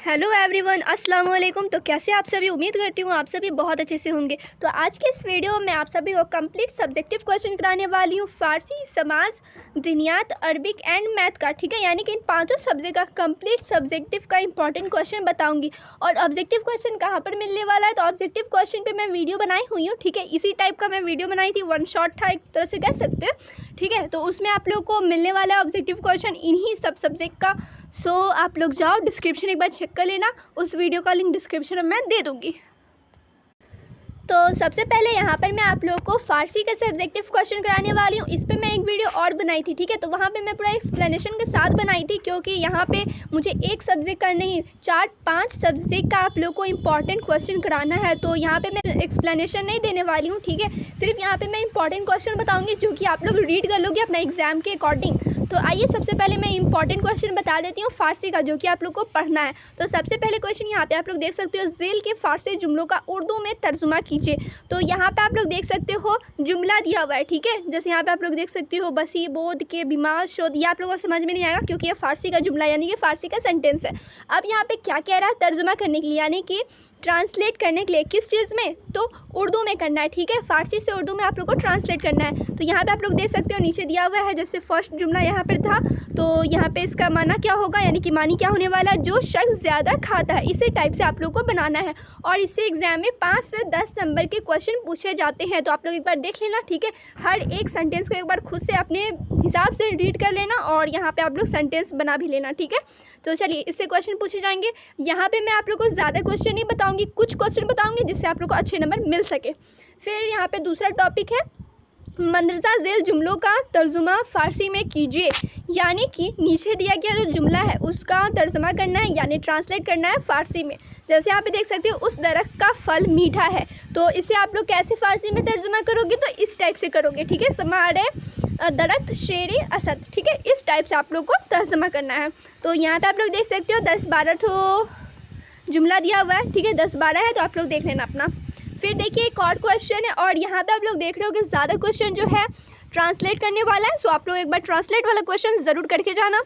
Hello everyone, अस्सलाम वालेकुम। तो कैसे आप सभी? उम्मीद करती हूँ आप सभी बहुत अच्छे से होंगे। तो आज के इस वीडियो में आप सभी को कंप्लीट सब्जेक्टिव क्वेश्चन कराने वाली हूँ, फारसी, समाज, दिनियात, अरबिक एंड मैथ का। ठीक है, यानी कि इन पांचों सब्जेक्ट का कंप्लीट सब्जेक्टिव का इंपॉर्टेंट क्वेश्चन बताऊंगी। और ऑब्जेक्टिव क्वेश्चन कहाँ पर मिलने वाला है, तो ऑब्जेक्टिव क्वेश्चन पर मैं वीडियो बनाई हुई हूँ। ठीक है, इसी टाइप का मैं वीडियो बनाई थी, वन शॉट था एक तरह से कह सकते हैं। ठीक है, तो उसमें आप लोग को मिलने वाला है ऑब्जेक्टिव क्वेश्चन इन्हीं सब सब्जेक्ट का। सो आप लोग जाओ डिस्क्रिप्शन एक बार चेक कर लेना, उस वीडियो का लिंक डिस्क्रिप्शन में मैं दे दूँगी। तो सबसे पहले यहाँ पर मैं आप लोगों को फ़ारसी का सब्जेक्टिव क्वेश्चन कराने वाली हूँ। इस पर मैं एक वीडियो और बनाई थी। ठीक है, तो वहाँ पे मैं पूरा एक्सप्लेनेशन के साथ बनाई थी, क्योंकि यहाँ पे मुझे एक सब्जेक्ट का नहीं 4-5 सब्जेक्ट का आप लोग को इंपॉर्टेंट क्वेश्चन कराना है। तो यहाँ पे मैं एक्सप्लेनेशन नहीं देने वाली हूँ। ठीक है, सिर्फ यहाँ पे मैं इंपॉर्टेंट क्वेश्चन बताऊँगी, जो कि आप लोग रीड कर लोगे अपना एग्जाम के अकॉर्डिंग। तो आइए सबसे पहले मैं इंपॉर्टेंट क्वेश्चन बता देती हूँ फ़ारसी का, जो कि आप लोग को पढ़ना है। तो सबसे पहले क्वेश्चन यहाँ पे आप लोग देख सकते हो, ज़ेल के फ़ारसी जुमलों का उर्दू में तर्जुमा कीजिए। तो यहाँ पे आप लोग देख सकते हो जुमला दिया हुआ है। ठीक है, जैसे यहाँ पे आप लोग देख सकते हो, बसी, बोध के, बीमार, शोध। ये आप लोगों को समझ में नहीं आएगा, क्योंकि ये फ़ारसी का जुमला यानी कि फ़ारसी का सेंटेंस है। अब यहाँ पे क्या कह रहा है, तर्जुमा करने के लिए, यानी कि ट्रांसलेट करने के लिए। किस चीज़ में, तो उर्दू में करना है। ठीक है, फ़ारसी से उर्दू में आप लोग को ट्रांसलेट करना है। तो यहाँ पे आप लोग देख सकते हो नीचे दिया हुआ है, जैसे फर्स्ट जुमला यहाँ पर था, तो यहाँ पे इसका माना क्या होगा, यानी कि मानी क्या होने वाला है, जो शख्स ज़्यादा खाता है। इसी टाइप से आप लोग को बनाना है, और इससे एग्जाम में 5 से 10 नंबर के क्वेश्चन पूछे जाते हैं। तो आप लोग एक बार देख लेना। ठीक है, हर एक सेंटेंस को एक बार खुद से अपने हिसाब से रीड कर लेना, और यहाँ पे आप लोग सेंटेंस बना भी लेना। ठीक है, तो चलिए इससे क्वेश्चन पूछे जाएंगे। यहाँ पे मैं आप लोग को ज़्यादा क्वेश्चन नहीं बताऊँगी, कुछ क्वेश्चन बताऊँगी जिससे आप लोग को अच्छे नंबर मिल सके। फिर यहाँ पे दूसरा टॉपिक है, मंदरजा झेल जुमलों का तर्जुमा फ़ारसी में कीजिए। यानी कि नीचे दिया गया जो जुमला है उसका तर्जुमा करना है, यानी ट्रांसलेट करना है फ़ारसी में। जैसे यहाँ पे देख सकते हो, उस दरख्त का फल मीठा है। तो इसे आप लोग कैसे फ़ारसी में तर्जुमा करोगे, तो इस टाइप से करोगे। ठीक है, समारे दरख्त शेर असद। ठीक है, इस टाइप से आप लोग को तर्जुमा करना है। तो यहाँ पे आप लोग देख सकते हो 10-12 तो जुमला दिया हुआ है। ठीक है, 10-12 है, तो आप लोग देख लेना अपना। फिर देखिए एक और क्वेश्चन है, और यहाँ पे आप लोग देख रहे हो कि ज़्यादा क्वेश्चन जो है ट्रांसलेट करने वाला है। सो आप लोग एक बार ट्रांसलेट वाला क्वेश्चन ज़रूर करके जाना।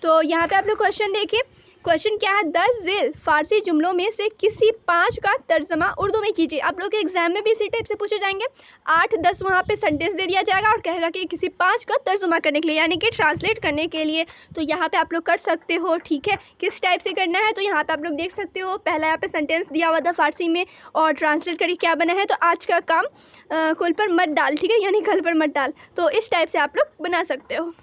तो यहाँ पे आप लोग क्वेश्चन देखिए, क्वेश्चन क्या है, 10 झेल फ़ारसी जुमलों में से किसी 5 का तर्जमा उर्दू में कीजिए। आप लोग के एग्जाम में भी इसी टाइप से पूछे जाएंगे। 8-10 वहाँ पे सेंटेंस दे दिया जाएगा, और कहेगा कि किसी 5 का तर्जुमा करने के लिए, यानी कि ट्रांसलेट करने के लिए। तो यहाँ पे आप लोग कर सकते हो। ठीक है, किस टाइप से करना है, तो यहाँ पे आप लोग देख सकते हो, पहला यहाँ पे सेंटेंस दिया हुआ था फ़ारसी में, और ट्रांसलेट करके क्या बना है, तो आज का काम कुल पर मत डाल। ठीक है, यानी कल पर मत डाल। तो इस टाइप से आप लोग बना सकते हो।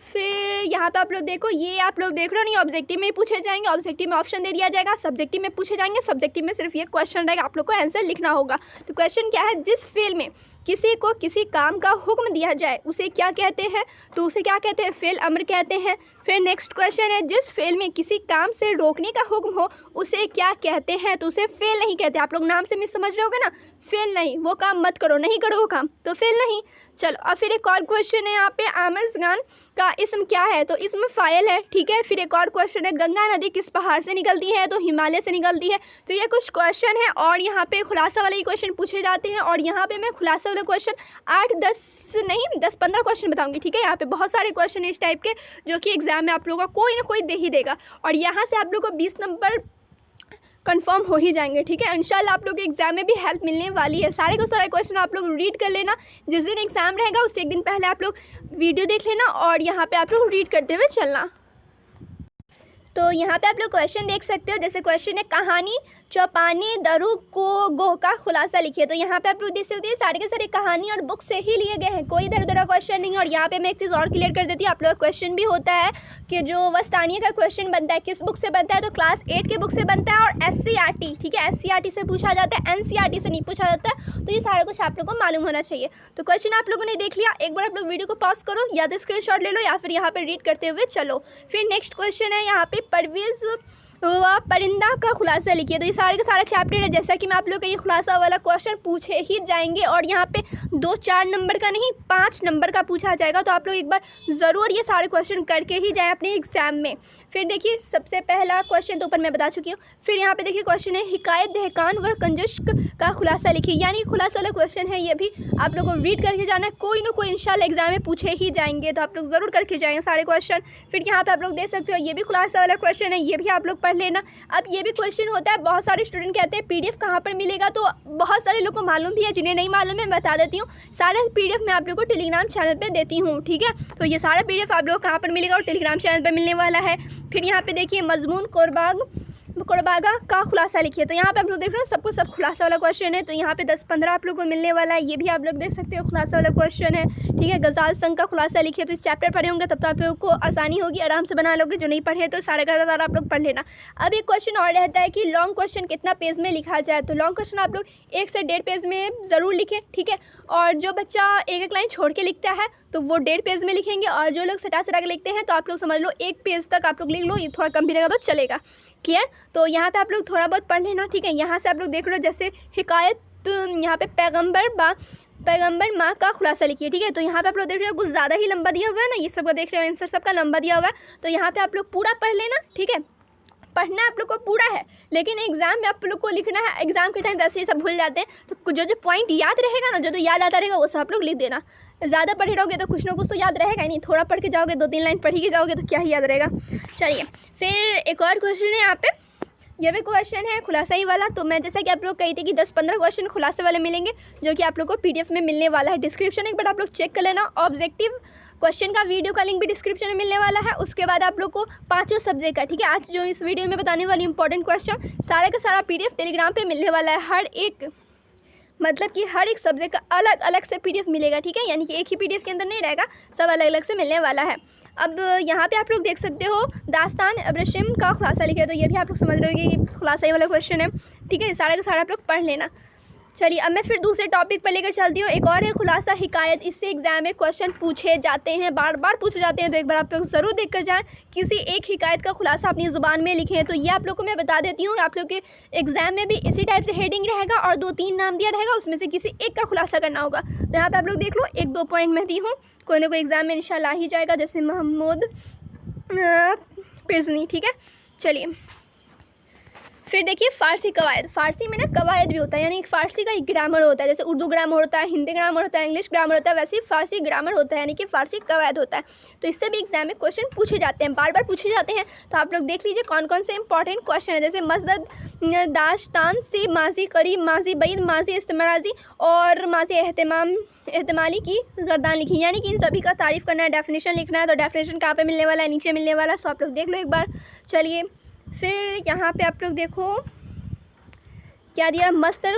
फिर यहाँ पे आप लोग देखो, ये आप लोग देख रहे हो नहीं, ऑब्जेक्टिव में ही पूछे जाएंगे। ऑब्जेक्टिव में ऑप्शन दे दिया जाएगा, सब्जेक्टिव में पूछे जाएंगे। सब्जेक्टिव में सिर्फ ये क्वेश्चन रहेगा, आप लोग को आंसर लिखना होगा। तो क्वेश्चन क्या है, जिस फेल में किसी को किसी काम का हुक्म दिया जाए उसे क्या कहते हैं, तो उसे क्या कहते हैं, फेल अमर कहते हैं। फिर नेक्स्ट क्वेश्चन है, जिस फेल में किसी काम से रोकने का हुक्म हो उसे क्या कहते हैं, तो उसे फेल नहीं कहते। आप लोग नाम से मिस समझ रहे होगे ना, फेल नहीं, वो काम मत करो, नहीं करो वो काम, तो फेल नहीं। चलो, अब फिर एक और क्वेश्चन है यहाँ पे, आमिर ज़गान का इस्म क्या है, तो इस्म फ़ाइल है। ठीक है, फिर एक और क्वेश्चन है, गंगा नदी किस पहाड़ से निकलती है, तो हिमालय से निकलती है। तो ये कुछ क्वेश्चन है, और यहाँ पे खुलासा वाले क्वेश्चन पूछे जाते हैं। और यहाँ पे मैं खुलासा वाले क्वेश्चन 8-10 नहीं 10-15 क्वेश्चन बताऊंगी। ठीक है, यहाँ पे बहुत सारे क्वेश्चन है इस टाइप के, जो कि एग्जाम में आप लोगों को कोई ना कोई दे ही देगा, और यहाँ से आप लोग को 20 नंबर कंफर्म हो ही जाएंगे। ठीक है, इंशाल्लाह आप लोग के एग्जाम में भी हेल्प मिलने वाली है। सारे के सारे क्वेश्चन आप लोग रीड कर लेना। जिस दिन एग्जाम रहेगा उससे एक दिन पहले आप लोग वीडियो देख लेना, और यहाँ पे आप लोग रीड करते हुए चलना। तो यहाँ पे आप लोग क्वेश्चन देख सकते हो, जैसे क्वेश्चन है, कहानी चौपाने दरू को गोह का खुलासा लिखिए। तो यहाँ पे आप लोग देख सकते हो, सारे के सारे कहानी और बुक से ही लिए गए हैं, कोई इधर उधर का क्वेश्चन नहीं है। और यहाँ पे मैं एक चीज़ और क्लियर कर देती हूँ, आप लोग क्वेश्चन भी होता है कि जो वस्तानिया का क्वेश्चन बनता है किस बुक से बनता है, तो क्लास 8 के बुक से बनता है, और SCRT। ठीक है, SCRT से पूछा जाता है, NCRT से नहीं पूछा जाता है। तो ये सारा कुछ आप लोग को मालूम होना चाहिए। तो क्वेश्चन आप लोगों ने देख लिया, एक बार आप लोग वीडियो को पॉज करो, या तो स्क्रीनशॉट ले लो, या फिर यहाँ पर रीड करते हुए चलो। फिर नेक्स्ट क्वेश्चन है यहाँ पे, परवेज़ वह परिंदा का खुलासा लिखिए। तो ये सारे का सारा चैप्टर है, जैसा कि मैं आप लोग का ये खुलासा वाला क्वेश्चन पूछे ही जाएंगे, और यहाँ पे 2-4 नंबर का नहीं 5 नंबर का पूछा जाएगा। तो आप लोग एक बार ज़रूर ये सारे क्वेश्चन करके ही जाएं अपने एग्जाम में। फिर देखिए सबसे पहला क्वेश्चन तो ऊपर मैं बता चुकी हूँ। फिर यहाँ पे देखिए क्वेश्चन है, हिकायत दहकान व कंजुश्क का खुलासा लिखिए। यानी खुलासा वाला क्वेश्चन है, ये भी आप लोगों को रीड करके जाना है, कोई ना कोई इंशाल्लाह एग्जाम में पूछे ही जाएंगे। तो आप लोग ज़रूर करके जाएंगे सारे क्वेश्चन। फिर यहाँ पर आप लोग देख सकते हो, ये भी खुलासा वाला क्वेश्चन है, ये भी आप लोग पढ़ लेना। अब ये भी क्वेश्चन होता है, बहुत सारे स्टूडेंट कहते हैं PDF कहाँ पर मिलेगा, तो बहुत सारे लोग को मालूम भी है, जिन्हें नहीं मालूम है मैं बता देती हूँ। सारा PDF मैं आप लोग को टेलीग्राम चैनल पर देती हूँ, ठीक है। तो ये सारा PDF आप लोग कहाँ पर मिलेगा, और टेलीग्राम चैनल पर मिलने वाला है। फिर यहाँ पे देखिए मजमून कोरबागा का खुलासा लिखिए, तो यहाँ पे आप लोग देख रहे हो सबको सब खुलासा वाला क्वेश्चन है। तो यहाँ पे 10-15 आप लोग को मिलने वाला है, ये भी आप लोग देख सकते हो खुलासा वाला क्वेश्चन है, ठीक है। गजाल संघ का खुलासा लिखिए, तो इस चैप्टर पढ़े होंगे तब तो आप लोगों को आसानी होगी, आराम से बना लोगे। जो नहीं पढ़े तो सारा का सारा आप लोग पढ़ लेना। अब एक क्वेश्चन और रहता है कि लॉन्ग क्वेश्चन कितना पेज में लिखा जाए, तो लॉन्ग क्वेश्चन आप लोग 1 से 1.5 पेज में ज़रूर लिखें, ठीक है। और जो बच्चा एक लाइन छोड़ के लिखता है तो वो 1.5 पेज में लिखेंगे, और जो लोग सटा के लिखते हैं तो आप लोग समझ लो 1 पेज तक आप लोग लिख लो, ये थोड़ा कम भी रहेगा तो चलेगा, क्लियर। तो यहाँ पे आप लोग थोड़ा बहुत पढ़ लेना, ठीक है। यहाँ से आप लोग देख लो जैसे हिकायत, यहाँ पे पैगंबर माँ का खुलासा लिखिए, ठीक है। तो यहाँ पे आप लोग देख रहे हो कुछ ज़्यादा ही लंबा दिया हुआ है ना, ये सबका देख रहे हो आंसर सबका लंबा दिया हुआ है, तो यहाँ पे आप लोग पूरा पढ़ लेना, ठीक है। पढ़ना आप लोग को पूरा है, लेकिन एग्जाम में आप लोग को लिखना है। एग्जाम के टाइम वैसे ही सब भूल जाते हैं, तो जो पॉइंट याद रहेगा ना, जो याद आता रहेगा वो सब आप लोग लिख देना। ज़्यादा पढ़े रहोगे तो कुछ ना कुछ तो याद रहेगा ही नहीं, थोड़ा पढ़ के जाओगे, 2-3 लाइन पढ़ के जाओगे तो क्या ही याद रहेगा। चलिए फिर एक और क्वेश्चन है यहाँ पे, ये भी क्वेश्चन है खुलासा ही वाला। तो मैं जैसा कि आप लोग कही थी कि 10-15 क्वेश्चन खुलासे वाले मिलेंगे, जो कि आप लोग को PDF में मिलने वाला है। डिस्क्रिप्शन एक बार आप लोग चेक कर लेना। ऑब्जेक्टिव क्वेश्चन का वीडियो का लिंक भी डिस्क्रिप्शन में मिलने वाला है। उसके बाद आप लोग को 5 सब्जेक्ट का, ठीक है, आज जो इस वीडियो में बताने वाली इंपॉर्टेंट क्वेश्चन सारा का सारा PDF टेलीग्राम पे मिलने वाला है। हर एक मतलब कि हर एक सब्जेक्ट का अलग अलग से PDF मिलेगा, ठीक है, यानी कि एक ही PDF के अंदर नहीं रहेगा, सब अलग अलग से मिलने वाला है। अब यहाँ पे आप लोग देख सकते हो दास्तान अब्रशिम का खुलासा लिखा है, तो ये भी आप लोग समझ रहे हो कि खुलासा ही वाला क्वेश्चन है, ठीक है। सारा का सारा आप लोग पढ़ लेना। चलिए अब मैं फिर दूसरे टॉपिक पर लेकर चलती हूँ। एक और है खुलासा हिकायत। इससे एग्जाम में क्वेश्चन पूछे जाते हैं, बार बार पूछे जाते हैं, तो एक बार आप लोग ज़रूर देख कर जाएँ। किसी एक हिकायत का खुलासा अपनी ज़ुबान में लिखें, तो ये आप लोग को मैं बता देती हूँ, आप लोग के एग्जाम में भी इसी टाइप से हेडिंग रहेगा और 2-3 नाम दिया रहेगा, उसमें से किसी एक का खुलासा करना होगा। तो यहाँ पर आप लोग देख लो 1-2 पॉइंट मैं दी हूँ, कोई ना कोई एग्जाम में इंशाल्लाह ही जाएगा, जैसे महमूद पिरजनी, ठीक है। चलिए फिर देखिए फ़ारसी कवायद। फ़ारसी में ना कवायद भी होता है, यानी फ़ारसी का एक ग्रामर होता है, जैसे उर्दू ग्रामर होता है, हिंदी ग्रामर होता है, इंग्लिश ग्रामर होता है, वैसे ही फ़ारसी ग्रामर होता है, यानी कि फ़ारसी कवायद होता है। तो इससे भी एग्जाम में क्वेश्चन पूछे जाते हैं, बार बार पूछे जाते हैं। तो आप लोग देख लीजिए कौन कौन से इंपॉर्टेंट क्वेश्चन है, जैसे मसदद दाश्तान से माजी करीब, माजी बैद, माजी इस्तेमाजी और माजी एहतमाली की गर्दान लिखी, यानी कि इन सभी का तारीफ़ करना है, डेफिनेशन लिखना है। तो डेफिनेशन कहाँ पे मिलने वाला है, नीचे मिलने वाला है, सो आप लोग देख लो एक बार। चलिए फिर यहाँ पे आप लोग देखो क्या दिया, मस्तर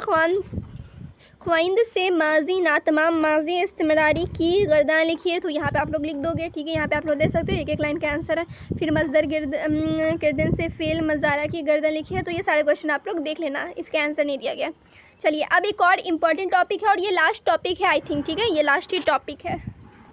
ख्वाइंद से माजी नातमाम, माजी इस्तिमरारी की गर्दान लिखिए, तो यहाँ पे आप लोग लिख दोगे, ठीक है। यहाँ पे आप लोग देख सकते हो एक लाइन का आंसर है। फिर मजदर गिरदन से फेल मजारा की गर्दन लिखी है, तो ये सारे क्वेश्चन आप लोग देख लेना, इसके आंसर नहीं दिया गया। चलिए अब एक और इम्पॉर्टेंट टॉपिक है, और ये लास्ट टॉपिक है आई थिंक, ठीक है, ये लास्ट ही टॉपिक है,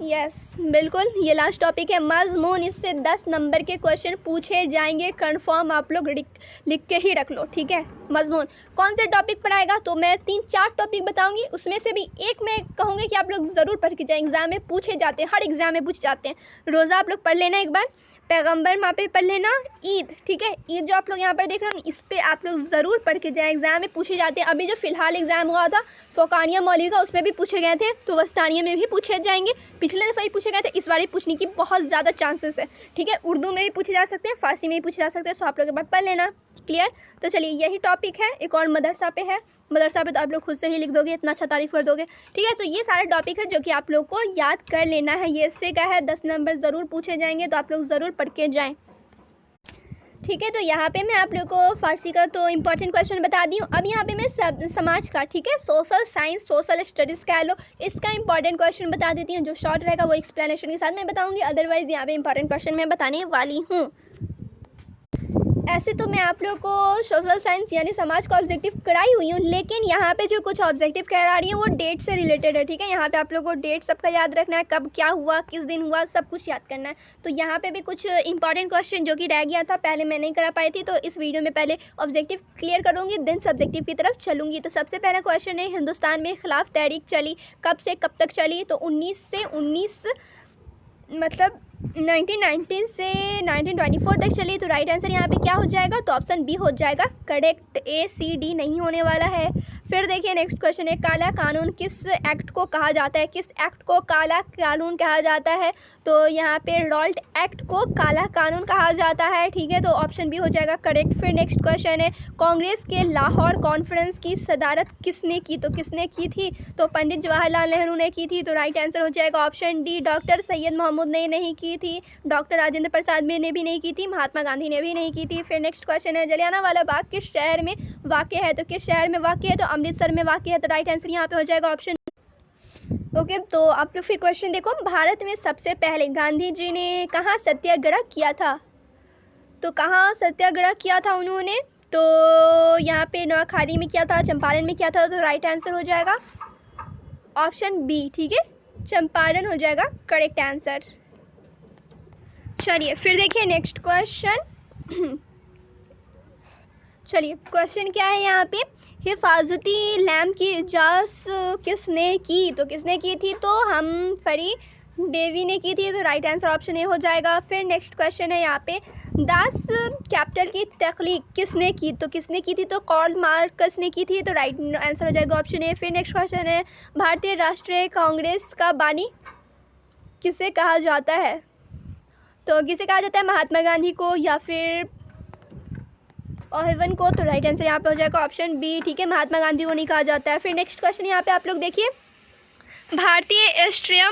यस बिल्कुल ये लास्ट टॉपिक है। मजमून, इससे 10 नंबर के क्वेश्चन पूछे जाएंगे, कंफर्म आप लोग लिख के ही रख लो, ठीक है। मजमून कौन से टॉपिक पर आएगा, तो मैं 3-4 टॉपिक बताऊंगी, उसमें से भी एक मैं कहूँगी कि आप लोग ज़रूर पढ़ के जाएँ, एग्जाम में पूछे जाते हैं, हर एग्जाम में पूछे जाते हैं। रोज़ा आप लोग पढ़ लेना एक बार, पैगंबर माँ पे पढ़ लेना, ईद, ठीक है। ईद जो आप लोग यहाँ पर देख रहे हो, इस पर आप लोग ज़रूर पढ़ के जाएँ, एग्जाम में पूछे जाते हैं। अभी जो फ़िलहाल एग्ज़ाम हुआ था फ़ौकानिया मौलवी का, उसमें भी पूछे गए थे, तो वस्तानिया में भी पूछे जाएंगे। पिछले दफ़ा ही पूछे गए थे, इस बार ही पूछने की बहुत ज़्यादा चांसेस है, ठीक है। उर्दू में भी पूछे जा सकते हैं, फ़ारसी में भी पूछे जा सकते हैं, सो आप लोग एक बार पढ़ लेना, क्लियर। तो चलिए यही टॉपिक है। एक और मदरसा पे है, मदरसा पे तो आप लोग खुद से ही लिख दोगे, इतना अच्छा तारीफ़ कर दोगे, ठीक है। तो ये सारे टॉपिक है जो कि आप लोग को याद कर लेना है। ये इससे क्या है 10 नंबर ज़रूर पूछे जाएंगे, तो आप लोग ज़रूर पढ़ के जाएँ, ठीक है। तो यहाँ पे मैं आप लोग को फ़ारसी का तो इम्पॉर्टेंट क्वेश्चन बता दी हूँ। अब यहाँ पे मैं समाज का, ठीक है, सोशल साइंस, सोशल स्टडीज़ कह लो, इसका इंपॉर्टेंट क्वेश्चन बता देती हूँ। जो शॉर्ट रहेगा वो एक्सप्लेनेशन के साथ मैं बताऊँगी, अदरवाइज़ यहाँ पे इंपॉर्टेंट क्वेश्चन मैं बताने वाली हूँ। ऐसे तो मैं आप लोग को सोशल साइंस यानी समाज का ऑब्जेक्टिव कराई हुई हूँ, लेकिन यहाँ पे जो कुछ ऑब्जेक्टिव करा रही है वो डेट से रिलेटेड है, ठीक है। यहाँ पे आप लोग को डेट सबका याद रखना है, कब क्या हुआ, किस दिन हुआ, सब कुछ याद करना है। तो यहाँ पे भी कुछ इंपॉर्टेंट क्वेश्चन जो कि रह गया था, पहले मैं नहीं करा पाई थी, तो इस वीडियो में पहले ऑब्जेक्टिव क्लियर करूँगी, देन सब्जेक्टिव की तरफ चलूँगी। तो सबसे पहला क्वेश्चन है, हिंदुस्तान में खिलाफ तहरीक चली, कब से कब तक चली, तो 19 से 19 मतलब 1919 से 1924 तक चली। तो राइट आंसर यहाँ पे क्या हो जाएगा? तो ऑप्शन बी हो जाएगा करेक्ट, ए सी डी नहीं होने वाला है। फिर देखिए नेक्स्ट क्वेश्चन है, काला कानून किस एक्ट को कहा जाता है? किस एक्ट को काला कानून कहा जाता है? तो यहाँ पे रॉल्ट एक्ट को काला कानून कहा जाता है, ठीक है। तो ऑप्शन बी हो जाएगा करेक्ट। फिर नेक्स्ट क्वेश्चन है, कांग्रेस के लाहौर कॉन्फ्रेंस की सदारत किसने की? तो किसने की थी? तो पंडित जवाहरलाल नेहरू ने की थी। तो राइट आंसर हो जाएगा option D, doctor Syed Mohammad ने नहीं की थी, डॉक्टर राजेंद्र प्रसाद ने भी नहीं की थी, महात्मा गांधी ने भी नहीं की थी। फिर नेक्स्ट क्वेश्चन है, जलियांवाला बाग किस शहर में वाक़ है? तो किस शहर में वाक़ है? तो अमृतसर में वाक़ है। तो राइट आंसर यहाँ पे हो जाएगा ऑप्शन ओके। तो आप लोग फिर क्वेश्चन देखो, भारत में सबसे पहले गांधी जी ने कहाँ सत्याग्रह किया था? तो कहाँ सत्याग्रह किया था उन्होंने? तो यहाँ पे नौखाली में किया था, चंपारण में किया था। तो राइट आंसर हो जाएगा ऑप्शन बी, ठीक है, चंपारण हो जाएगा करेक्ट आंसर। चलिए फिर देखिए नेक्स्ट क्वेश्चन। चलिए क्वेश्चन क्या है यहाँ पे, हिफाजती लैम्प की इजाज़ किसने की? तो किसने की थी? तो हमफ्री डेवी ने की थी। तो राइट आंसर ऑप्शन ए हो जाएगा। फिर नेक्स्ट क्वेश्चन है यहाँ पे, दास कैपिटल की तख्लीक किसने की? तो किसने की थी? तो कार्ल मार्क्स ने की थी। तो राइट आंसर हो जाएगा ऑप्शन ए। फिर नेक्स्ट क्वेश्चन है, भारतीय राष्ट्रीय कांग्रेस का बानी किसे कहा जाता है? तो किसे कहा जाता है, महात्मा गांधी को या फिर ओहेवन को? तो राइट आंसर यहाँ पे हो जाएगा ऑप्शन बी, ठीक है, महात्मा गांधी को नहीं कहा जाता है। फिर नेक्स्ट क्वेश्चन यहाँ पे आप लोग देखिए, भारतीय राष्ट्रीय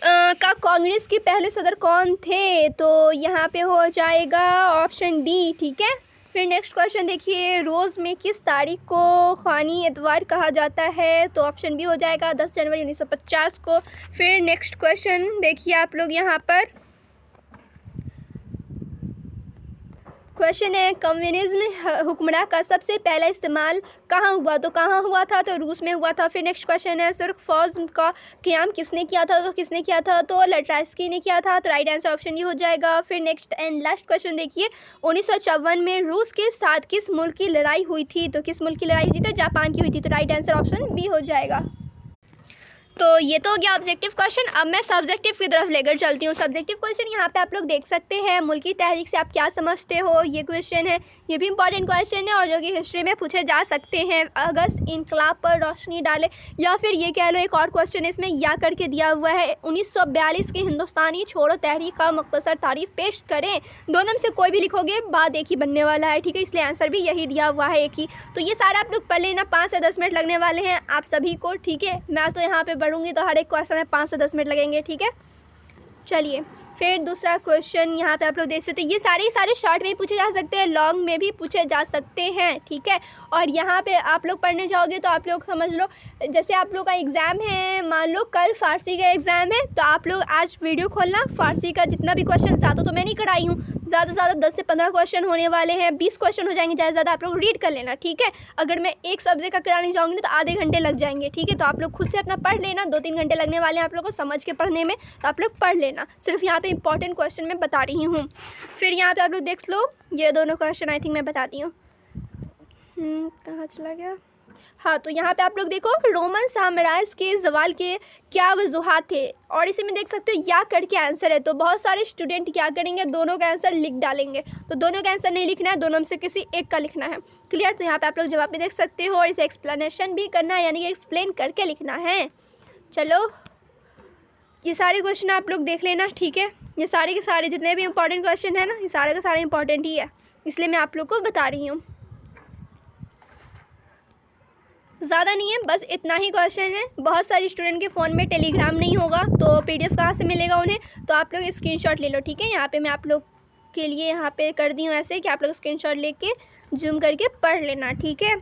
का कांग्रेस के पहले सदर कौन थे? तो यहाँ पे हो जाएगा ऑप्शन डी, ठीक है। फिर नेक्स्ट क्वेश्चन देखिए, रोज़ में किस तारीख को ख़ानी एतवार कहा जाता है? तो ऑप्शन बी हो जाएगा 10 जनवरी 1950 को। फिर नेक्स्ट क्वेश्चन देखिए आप लोग यहाँ पर, क्वेश्चन है, कम्युनिज्म हुक्मरान का सबसे पहला इस्तेमाल कहाँ हुआ? तो कहाँ हुआ था? तो रूस में हुआ था। फिर नेक्स्ट क्वेश्चन है, सुर्ख फौज का क़याम किसने किया था? तो किसने किया था? तो लट्रास्की ने किया था। तो राइट आंसर ऑप्शन ये हो जाएगा। फिर नेक्स्ट एंड लास्ट क्वेश्चन देखिए, 1954 में रूस के साथ किस मुल्क की लड़ाई हुई थी? तो किस मुल्क की लड़ाई हुई थी? तो जापान की हुई थी। तो राइट आंसर ऑप्शन बी हो जाएगा। तो ये तो हो गया ऑब्जेक्टिव क्वेश्चन। अब मैं सब्जेक्टिव की तरफ लेकर चलती हूँ। सब्जेक्टिव क्वेश्चन यहाँ पे आप लोग देख सकते हैं, मुल्की तहरीक से आप क्या समझते हो, ये क्वेश्चन है। ये भी इंपॉर्टेंट क्वेश्चन है और जो कि हिस्ट्री में पूछे जा सकते हैं। अगस्त इनकलाब पर रोशनी डाले, या फिर ये कह लो एक और क्वेश्चन है इसमें या करके दिया हुआ है, 1942 की हिंदुस्तानी छोड़ो तहरीक का मुख्तसर तारीफ पेश करें। दोनों में से कोई भी लिखोगे बात एक ही बनने वाला है, ठीक है, इसलिए आंसर भी यही दिया हुआ है, एक ही। तो ये सारा आप लोग पढ़ लेना, 5 से 10 मिनट लगने वाले हैं आप सभी को, ठीक है। मैं तो यहाँ पे बढ़ूँगी तो हर एक क्वेश्चन में 5 से 10 मिनट लगेंगे, ठीक है। चलिए फिर दूसरा क्वेश्चन यहाँ पे आप लोग देख सकते हैं, ये सारे शॉर्ट में ही पूछे जा सकते हैं, लॉन्ग में भी पूछे जा सकते हैं, ठीक है। और यहाँ पे आप लोग पढ़ने जाओगे तो आप लोग समझ लो, जैसे आप लोग का एग्ज़ाम है, मान लो कल फ़ारसी का एग्ज़ाम है, तो आप लोग आज वीडियो खोलना, फ़ारसी का जितना भी क्वेश्चन, ज़्यादा तो मैं नहीं कराई हूँ, ज़्यादा से ज़्यादा 10 से 15 क्वेश्चन होने वाले हैं, 20 क्वेश्चन हो जाएंगे ज़्यादा से ज़्यादा, आप लोग रीड कर लेना, ठीक है। अगर मैं एक सब्जेक्ट का कराने जाऊँगी तो आधे घंटे लग जाएंगे, ठीक है। तो आप लोग खुद से अपना पढ़ लेना, 2-3 घंटे लगने वाले हैं आप लोग को समझ के पढ़ने में, तो आप लोग पढ़ लेना। सिर्फ यहाँ पे इंपॉर्टेंट क्वेश्चन मैं बता रही हूँ। फिर यहाँ पे आप लोग देख लो, ये दोनों क्वेश्चन आई थिंक मैं बताती हूँ, कहाँ चला गया, हाँ। तो यहाँ पे आप लोग देखो, रोमन साम्राज्य के ज़वाल के क्या वजूहात थे, और इसी में देख सकते हो या करके आंसर है। तो बहुत सारे स्टूडेंट क्या करेंगे, दोनों का आंसर लिख डालेंगे, तो दोनों का आंसर नहीं लिखना है, दोनों में से किसी एक का लिखना है, क्लियर। तो यहाँ पे आप लोग जवाब भी देख सकते हो और इसे एक्सप्लेनेशन भी करना है, यानी कि एक्सप्लेन करके लिखना है। चलो ये सारे क्वेश्चन आप लोग देख लेना, ठीक है। ये सारे के सारे जितने भी इंपॉर्टेंट क्वेश्चन है ना, ये सारे के सारे इंपॉर्टेंट ही है, इसलिए मैं आप लोग को बता रही हूँ। ज़्यादा नहीं है, बस इतना ही क्वेश्चन है। बहुत सारे स्टूडेंट के फ़ोन में टेलीग्राम नहीं होगा, तो PDF कहाँ से मिलेगा उन्हें? तो आप लोग स्क्रीनशॉट ले लो, ठीक है। यहाँ पे मैं आप लोग के लिए यहाँ पे कर दी हूँ ऐसे कि आप लोग स्क्रीनशॉट लेके जूम करके पढ़ लेना, ठीक है।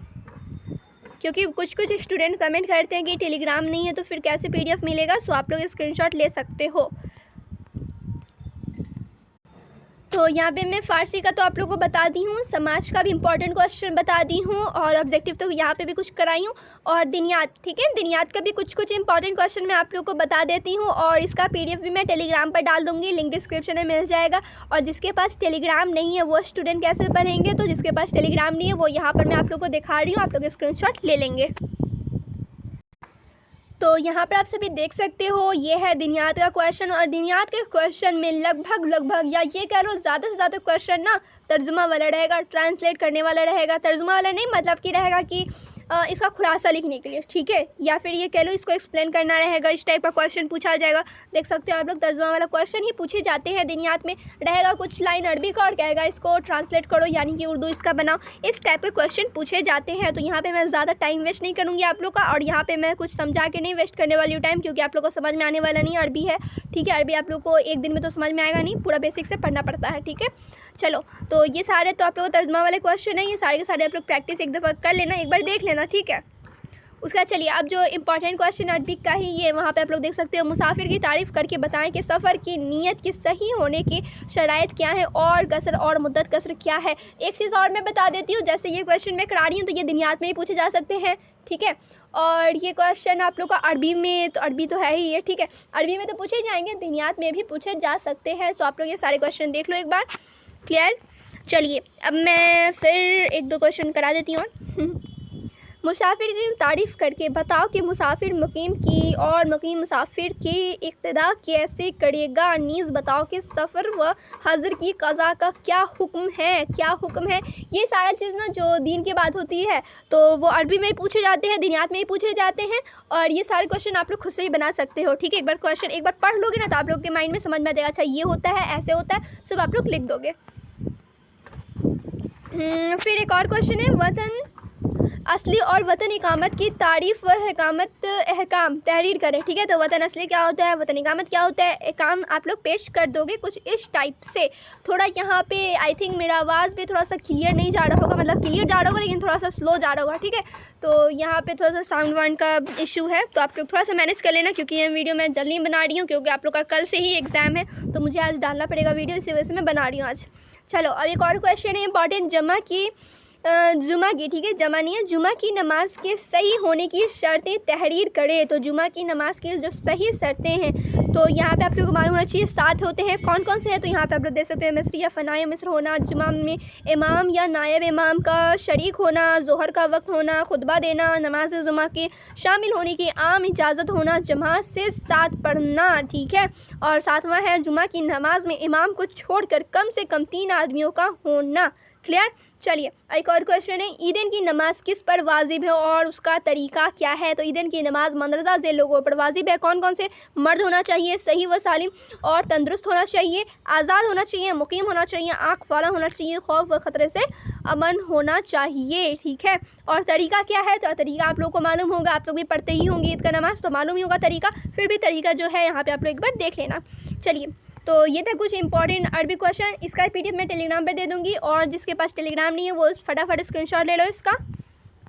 क्योंकि कुछ स्टूडेंट कमेंट करते हैं कि टेलीग्राम नहीं है तो फिर कैसे PDF मिलेगा, सो आप लोग स्क्रीनशॉट ले सकते हो। तो यहाँ पे मैं फ़ारसी का तो आप लोगों को बता दी हूँ, समाज का भी इंपॉर्टेंट क्वेश्चन बता दी हूँ, और ऑब्जेक्टिव तो यहाँ पे भी कुछ कराई हूँ, और दिनियात, ठीक है, दिनियात का भी कुछ इंपॉर्टेंट क्वेश्चन मैं आप लोगों को बता देती हूँ। और इसका PDF भी मैं टेलीग्राम पर डाल दूँगी, लिंक डिस्क्रिप्शन में मिल जाएगा। और जिसके पास टेलीग्राम नहीं है वो स्टूडेंट कैसे पढ़ेंगे, तो जिसके पास टेलीग्राम नहीं है वो यहाँ पर मैं आप लोग को दिखा रही हूँ, आप लोग स्क्रीनशॉट ले लेंगे। तो यहाँ पर आप सभी देख सकते हो ये है दिनियात का क्वेश्चन, और दिनियात के क्वेश्चन में लगभग या ये कह लो ज़्यादा से ज़्यादा क्वेश्चन ना तर्जुमा वाला रहेगा, ट्रांसलेट करने वाला रहेगा। तर्जुमा वाला नहीं मतलब कि रहेगा कि इसका खुलासा लिखने के लिए, ठीक है, या फिर ये कह लो इसको एक्सप्लेन करना रहेगा, इस टाइप का क्वेश्चन पूछा जाएगा। देख सकते हो आप लोग तर्जुमा वाला क्वेश्चन ही पूछे जाते हैं दिनियात में। रहेगा कुछ लाइन अरबी का और कहेगा इसको ट्रांसलेट करो यानी कि उर्दू इसका बनाओ, इस टाइप के क्वेश्चन पूछे जाते हैं। तो यहाँ पे मैं ज़्यादा टाइम वेस्ट नहीं करूँगी आप लोग का, और यहाँ पे मैं कुछ समझा के नहीं वेस्ट करने वाली हूँ टाइम, क्योंकि आप लोग को समझ में आने वाला नहीं अरबी है, ठीक है। अरबी आप लोग को एक दिन में तो समझ में आएगा नहीं, पूरा बेसिक से पढ़ना पड़ता है, ठीक है। चलो, तो ये सारे तो आप लोग तर्जुमा वाले क्वेश्चन हैं, ये सारे के सारे आप लोग प्रैक्टिस एक दफ़ा कर लेना, एक बार देख लेना, ठीक है। उसका चलिए अब जो इंपॉर्टेंट क्वेश्चन अरबी का ही ये वहाँ पे आप लोग देख सकते हो, मुसाफिर की तारीफ़ करके बताएं कि सफ़र की नीयत की सही होने की शराइत क्या है और कसर और मुद्दत कसर क्या है। एक चीज़ और मैं बता देती हूँ, जैसे ये क्वेश्चन मैं करा रही हूँ तो ये दिनियात में ही पूछे जा सकते हैं, ठीक है। और ये क्वेश्चन आप लोग का अरबी में, तो अरबी तो है ही ये, ठीक है, अरबी में तो पूछे जाएंगे, दिनियात में भी पूछे जा सकते हैं। सो आप लोग ये सारे क्वेश्चन देख लो एक बार, क्लियर। चलिए अब मैं फिर एक दो क्वेश्चन करा देती हूँ। मुसाफिर की तारीफ़ करके बताओ कि मुसाफिर मुकीम की और मुकीम मुसाफिर की इक्तदा कैसे करेगा। नीज़ बताओ कि सफ़र व हज़र की क़ज़ा का क्या हुक्म है। ये सारा चीज़ ना जो दीन की बात होती है तो वो अरबी में ही पूछे जाते हैं, दिनियात में ही पूछे जाते हैं, और ये सारे क्वेश्चन आप लोग खुद से ही बना सकते हो, ठीक है। एक बार क्वेश्चन एक बार पढ़ लोगे ना तो आप लोग के माइंड में समझ में आ जाएगा, अच्छा ये होता है, ऐसे होता है, सब आप लोग लिख दोगे। फिर एक और क्वेश्चन है, वतन असली और वतन इकामत की तारीफ़ व अहकाम तहरीर करें, ठीक है। तो वतन असली क्या होता है, वतन इकामत क्या होता है, अहकाम आप लोग पेश कर दोगे कुछ इस टाइप से। थोड़ा यहाँ पे आई थिंक मेरा आवाज़ भी थोड़ा सा क्लियर नहीं जा रहा होगा, मतलब क्लियर जा रहा होगा लेकिन थोड़ा सा स्लो जा रहा होगा, ठीक है। तो यहाँ पे थोड़ा सा साउंड वाउंड का इशू है, तो आप लोग थोड़ा सा मैनेज कर लेना, क्योंकि ये वीडियो मैं जल्दी बना रही हूँ, क्योंकि आप लोग का कल से ही एग्ज़ाम है, तो मुझे आज डालना पड़ेगा वीडियो, इसी वजह से मैं बना रही हूँ आज। चलो अब एक और क्वेश्चन है इंपॉर्टेंट, जुमा की, ठीक है, जमा नहीं है, जुमा की नमाज के सही होने की शर्तें तहरीर करे। तो जुमा की नमाज की जो सही शर्तें हैं तो यहाँ पे आप लोगों को मालूम होना चाहिए, 7 होते हैं। कौन कौन से हैं तो यहाँ पे आप लोग देख सकते हैं, मिस्र या फ़नाए मिस्र होना, जुमा में इमाम या नायब इमाम का शरीक होना, ज़ोहर का वक्त होना, खुतबा देना, नमाज जुमा के शामिल होने की आम इजाज़त होना, जमात से साथ पढ़ना, ठीक है। और 7वां है जुमा की नमाज में इमाम को छोड़कर कम से कम 3 आदमियों का होना, क्लियर। चलिए एक और क्वेश्चन है, ईदैन की नमाज किस पर वाजिब है और उसका तरीका क्या है। तो ईदैन की नमाज मंदरजा से लोगों पर वाजिब है। कौन कौन से, मर्द होना चाहिए, सही व सालिम और तंदुरुस्त होना चाहिए, आज़ाद होना चाहिए, मुकीम होना चाहिए, आँख वाला होना चाहिए, खौफ व ख़तरे से अमन होना चाहिए, ठीक है। और तरीका क्या है, तो तरीका आप लोग को मालूम होगा, आप लोग भी पढ़ते ही होंगे ईद का नमाज, तो मालूम ही होगा तरीका, फिर भी तरीका जो है यहाँ पे आप लोग एक बार देख लेना। चलिए तो ये था कुछ इंपॉर्टेंट अरबी क्वेश्चन, इसका PDF मैं टेलीग्राम पर दे दूँगी, और जिसके पास टेलीग्राम नहीं है वो फटाफट स्क्रीनशॉट ले लो इसका,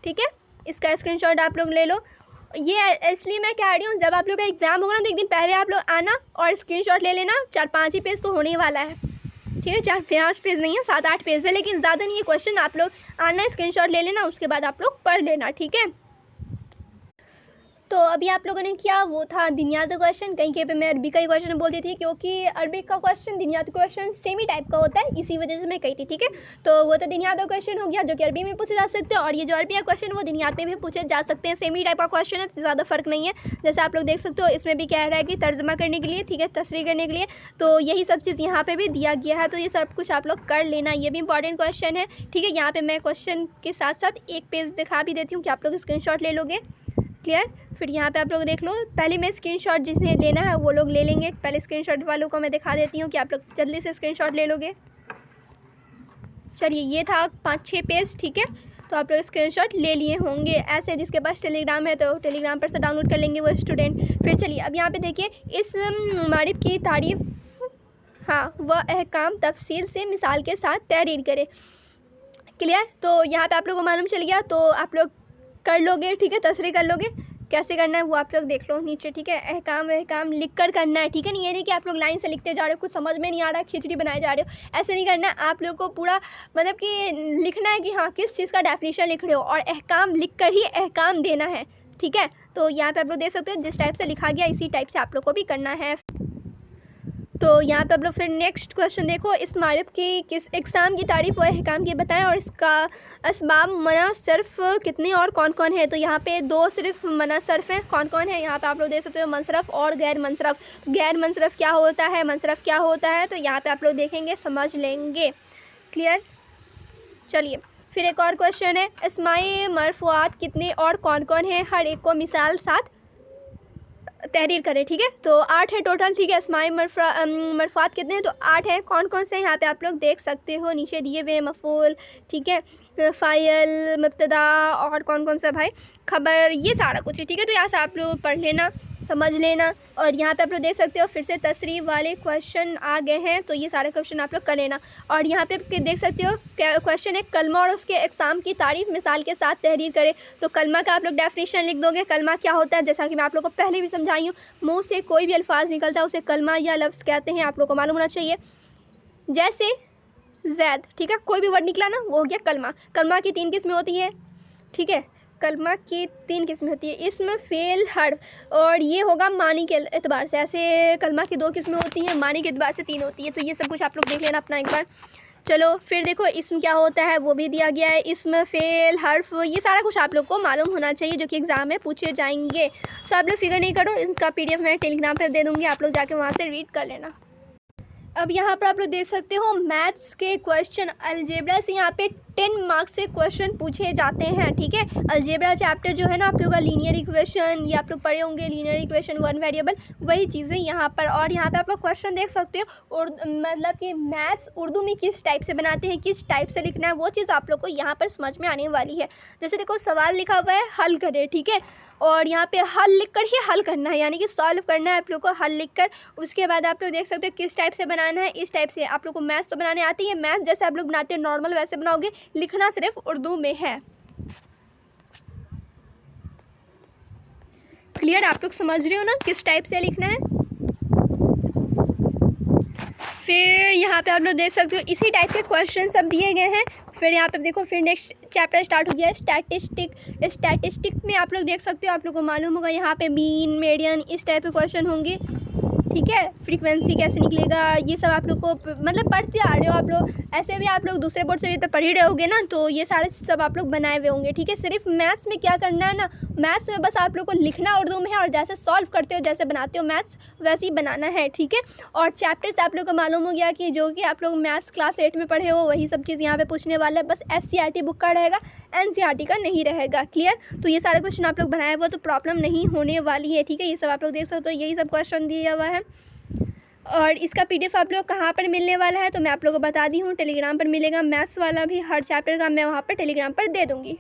ठीक है, इसका स्क्रीनशॉट आप लोग ले लो। ये इसलिए मैं कह रही हूँ, जब आप लोग का एग्ज़ाम होगा ना तो एक दिन पहले आप लोग आना और स्क्रीनशॉट ले लेना, 4-5 ही पेज तो होने वाला है, ठीक है, 4-5 पेज नहीं है, 7-8 पेज है, लेकिन ज़्यादा नहीं है क्वेश्चन। आप लोग आना, स्क्रीनशॉट ले लेना, उसके बाद आप लोग पढ़ लेना, ठीक है। तो अभी आप लोगों ने किया वो था दिनियात क्वेश्चन, कहीं पे मैं अरबी का ही क्वेश्चन बोलती थी, क्योंकि अरबी का क्वेश्चन दिनियात क्वेश्चन सेम ही टाइप का होता है, इसी वजह से मैं कही थी, ठीक है। तो वो तो दिनियात क्वेश्चन हो गया जो कि अरबी में पूछे जा सकते हैं, और ये जो अरबी का क्वेश्चन वो दिनियात में भी पूछे जा सकते हैं, सेम ही टाइप का क्वेश्चन है, ज़्यादा फर्क नहीं है। जैसे आप लोग देख सकते हो इसमें भी कह रहा है कि तर्जुमा करने के लिए, ठीक है, तस्रीह करने के लिए, तो यही सब चीज़ यहाँ पर भी दिया गया है, तो ये सब कुछ आप लोग कर लेना, ये भी इंपॉर्टेंट क्वेश्चन है, ठीक है। यहाँ पर मैं क्वेश्चन के साथ साथ एक पेज दिखा भी देती हूँ कि आप लोग स्क्रीनशॉट ले लोगे, क्लियर। फिर यहाँ पे आप लोग देख लो, पहले मैं स्क्रीनशॉट जिसने लेना है वो लोग ले लेंगे, पहले स्क्रीनशॉट वालों को मैं दिखा देती हूँ कि आप लोग जल्दी से स्क्रीनशॉट ले लोगे। चलिए ये था 5-6 पेज, ठीक है, तो आप लोग स्क्रीनशॉट ले लिए होंगे। ऐसे जिसके पास टेलीग्राम है तो टेलीग्राम पर से डाउनलोड कर लेंगे वो स्टूडेंट। फिर चलिए अब यहाँ पे देखिए, इस मारिफ की तारीफ़, हाँ, वह अहकाम तफसील से मिसाल के साथ तहरीर करे, क्लियर। तो यहाँ पे आप लोगों को मालूम चल गया, तो आप लोग कर लोगे, ठीक है, तस्रीह कर लोगे। कैसे करना है वो आप लोग देख लो नीचे, ठीक है। अहकाम लिख कर करना है, ठीक है, नहीं ये नहीं कि आप लोग लाइन से लिखते जा रहे हो, कुछ समझ में नहीं आ रहा है, खिचड़ी बनाए जा रहे हो, ऐसे नहीं करना है। आप लोग को पूरा मतलब कि लिखना है कि हाँ किस चीज़ का डेफिनेशन लिख रहे हो, और अहकाम लिख कर ही अहकाम देना है, ठीक है। तो यहाँ पे आप लोग देख सकते हो जिस टाइप से लिखा गया इसी टाइप से आप लोग को भी करना है। तो यहाँ पे आप लोग फिर नेक्स्ट क्वेश्चन देखो, इस मारिफ की किस इक़साम की तारीफ़ व अहकाम की बताएं और इसका असबाब मना सर्फ कितने और कौन कौन है। तो यहाँ पे दो सिर्फ मना सर्फ हैं, कौन कौन है यहाँ पे आप लोग देख सकते हो, मनसरफ़ और गैर मनसरफ़। गैर मनसरफ़ क्या होता है, मनसरफ़ क्या होता है, तो यहाँ पे आप लोग देखेंगे समझ लेंगे। क्लियर। चलिए फिर एक और क्वेश्चन है, अस्माए मरफ़ूआत कितने और कौन कौन है, हर एक को मिसाल साथ तहरीर करें। ठीक है, तो 8 है टोटल। ठीक है, अस्माए मरफ़ात कितने हैं, तो 8 है। कौन कौन से यहाँ पे आप लोग देख सकते हो, नीचे दिए हुए मफ़ूल, ठीक है, फ़ाइल, मुब्तदा और कौन कौन सा भाई, खबर, ये सारा कुछ है। ठीक है, तो यहाँ से आप लोग पढ़ लेना, समझ लेना। और यहाँ पे आप लोग देख सकते हो फिर से तसरीफ़ वाले क्वेश्चन आ गए हैं, तो ये सारे क्वेश्चन आप लोग कर लेना। और यहाँ पे देख सकते हो क्वेश्चन है, कलमा और उसके इक़साम की तारीफ़ मिसाल के साथ तहरीर करें। तो कलमा का आप लोग डेफिनेशन लिख दोगे। कलमा क्या होता है, जैसा कि मैं आप लोग को पहले भी समझाई हूँ, मुँह से कोई भी अल्फाज निकलता है उसे कलमा या लफ्ज़ कहते हैं, आप लोग को मालूम होना चाहिए। जैसे ज़ैद, ठीक है, कोई भी वर्ड निकला ना, वो हो गया कलमा। कलमा की 3 किस्में होती हैं। ठीक है, कलमा की 3 किस्में होती है, इस्म, फ़ेल, हर्फ, और ये होगा मानी के एतबार से। ऐसे कलमा की 2 किस्में होती हैं, मानी के एतबार से 3 होती है। तो ये सब कुछ आप लोग देख लेना अपना एक बार। चलो फिर देखो, इस्म क्या होता है वो भी दिया गया है, इस्म, फ़ेल, हर्फ, ये सारा कुछ आप लोग को मालूम होना चाहिए, जो कि एग्ज़ाम में पूछे जाएंगे। सो आप लोग फिक्र नहीं करो, इसका PDF मैं टेलीग्राम पर दे दूँगी, आप लोग जाके वहाँ से रीड कर लेना। अब यहाँ पर आप लोग देख सकते हो मैथ्स के क्वेश्चन, अलजेब्रा से यहाँ पे 10 मार्क्स से क्वेश्चन पूछे जाते हैं। ठीक है, अलजेब्रा चैप्टर जो है ना आप लोग का, लीनियर इक्वेशन, ये आप लोग पढ़े होंगे, लीनियर इक्वेशन, वन वेरिएबल, वही चीज़ें यहाँ पर। और यहाँ पे आप लोग क्वेश्चन देख सकते हो, मतलब कि मैथ्स उर्दू में किस टाइप से बनाते हैं, किस टाइप से लिखना है, वो चीज़ आप लोग को यहाँ पर समझ में आने वाली है। जैसे देखो सवाल लिखा हुआ है, हल करें, ठीक है, और यहाँ पे हल लिखकर ही हल करना है, यानी कि सॉल्व करना है आप लोग को, हल लिखकर। उसके बाद आप लोग देख सकते हो किस टाइप से बनाना है, इस टाइप से। आप लोग को मैथ्स तो बनाने आती है, मैथ्स जैसे आप लोग बनाते हो नॉर्मल वैसे बनाओगे, लिखना सिर्फ उर्दू में है। क्लियर, आप लोग समझ रहे हो ना किस टाइप से लिखना है। फिर यहाँ पे आप लोग देख सकते हो इसी टाइप के क्वेश्चन सब दिए गए हैं। फिर यहाँ पे देखो, फिर नेक्स्ट चैप्टर स्टार्ट हो गया है, स्टैटिस्टिक में आप लोग देख सकते हो, आप लोग को मालूम होगा यहाँ पे मीन, मीडियन, इस टाइप के क्वेश्चन होंगे। ठीक है, फ्रीक्वेंसी कैसे निकलेगा, ये सब आप लोग को मतलब पढ़ते आ रहे हो आप लोग, ऐसे भी आप लोग दूसरे बोर्ड से भी तो पढ़ ही रहे होगे ना, तो ये सारे सब आप लोग बनाए हुए होंगे। ठीक है, सिर्फ मैथ्स में क्या करना है ना, मैथ्स में बस आप लोग को लिखना उर्दू में है, और जैसे सॉल्व करते हो, जैसे बनाते हो मैथ्स, वैसे ही बनाना है। ठीक है, और चैप्टर्स आप लोग को मालूम हो गया कि जो कि आप लोग मैथ्स क्लास 8 में पढ़े हो, वही सब चीज़ यहाँ पे पूछने वाला है। बस SCERT बुक का रहेगा, NCERT का नहीं रहेगा। क्लियर, तो ये सारे क्वेश्चन आप लोग बनाए हुए, तो प्रॉब्लम नहीं होने वाली है। ठीक है, ये सब आप लोग देख सकते हो, यही सब क्वेश्चन दिया हुआ है। और इसका PDF आप लोग कहाँ पर मिलने वाला है, तो मैं आप लोगों को बता दी हूँ, टेलीग्राम पर मिलेगा। मैथ्स वाला भी हर चैप्टर का मैं वहाँ पर टेलीग्राम पर दे दूँगी।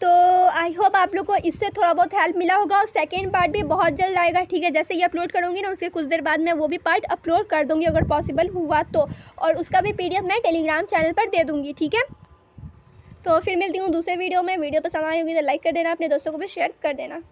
तो आई होप आप लोग को इससे थोड़ा बहुत हेल्प मिला होगा। और सेकेंड पार्ट भी बहुत जल्द आएगा। ठीक है, जैसे ही अपलोड करूँगी ना, उसके कुछ देर बाद मैं वो भी पार्ट अपलोड कर दूँगी, अगर पॉसिबल हुआ तो। और उसका भी PDF मैं टेलीग्राम चैनल पर दे दूँगी। ठीक है, तो फिर मिलती हूँ दूसरे वीडियो में। वीडियो पसंद आई होगी तो लाइक कर देना, अपने दोस्तों को भी शेयर कर देना।